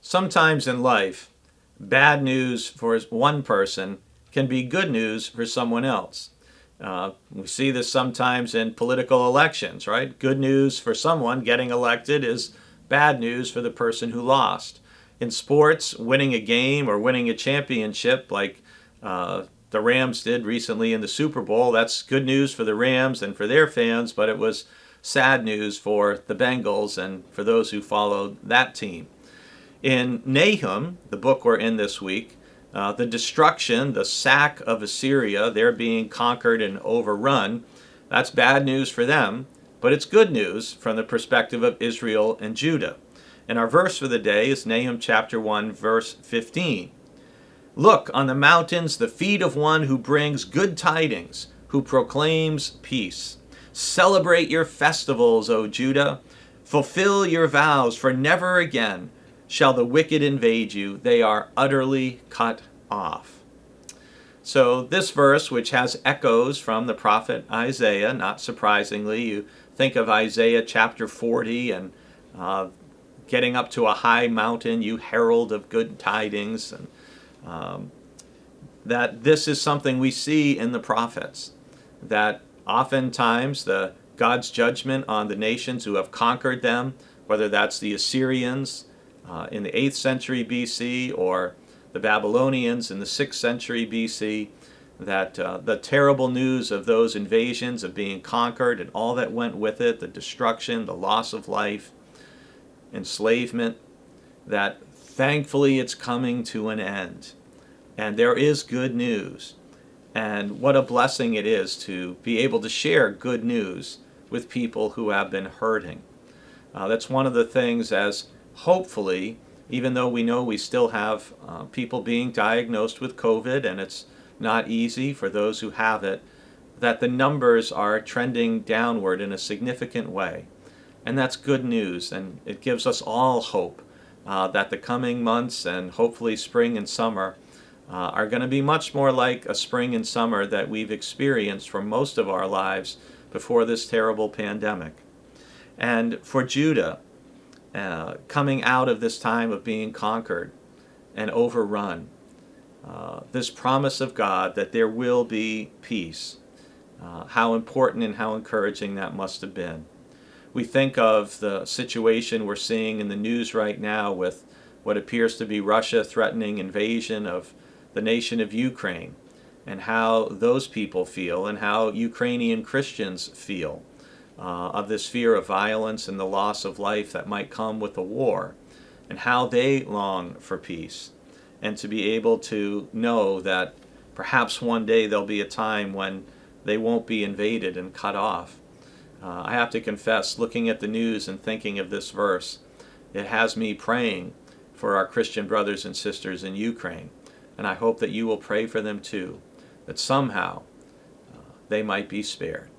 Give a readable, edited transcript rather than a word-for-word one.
Sometimes in life, bad news for one person can be good news for someone else. We see this sometimes in political elections, right? Good news for someone getting elected is bad news for the person who lost. In sports, winning a game or winning a championship like the Rams did recently in the Super Bowl, that's good news for the Rams and for their fans, but it was sad news for the Bengals and for those who followed that team. In Nahum, the book we're in this week, the destruction, the sack of Assyria, they're being conquered and overrun, that's bad news for them, but it's good news from the perspective of Israel and Judah. And our verse for the day is Nahum chapter 1, verse 15. Look on the mountains, the feet of one who brings good tidings, who proclaims peace. Celebrate your festivals, O Judah. Fulfill your vows, for never again shall the wicked invade you. They are utterly cut off. So this verse, which has echoes from the prophet Isaiah, not surprisingly, you think of Isaiah chapter 40 and getting up to a high mountain, you herald of good tidings, and that this is something we see in the prophets, that oftentimes God's judgment on the nations who have conquered them, whether that's the Assyrians in the 8th century BC or the Babylonians in the 6th century BC, that the terrible news of those invasions, of being conquered and all that went with it, the destruction, the loss of life, enslavement, that thankfully it's coming to an end. And there is good news. And what a blessing it is to be able to share good news with people who have been hurting. That's one of the things, as hopefully, even though we know we still have people being diagnosed with COVID, and it's not easy for those who have it, that the numbers are trending downward in a significant way. And that's good news, and it gives us all hope that the coming months and hopefully spring and summer are going to be much more like a spring and summer that we've experienced for most of our lives before this terrible pandemic. And for Judah, coming out of this time of being conquered and overrun, this promise of God that there will be peace, how important and how encouraging that must have been. We think of the situation we're seeing in the news right now with what appears to be Russia threatening invasion of the nation of Ukraine, and how those people feel and how Ukrainian Christians feel of this fear of violence and the loss of life that might come with the war, and how they long for peace, and to be able to know that perhaps one day there'll be a time when they won't be invaded and cut off. I have to confess, looking at the news and thinking of this verse, it has me praying for our Christian brothers and sisters in Ukraine. And I hope that you will pray for them too, that somehow they might be spared.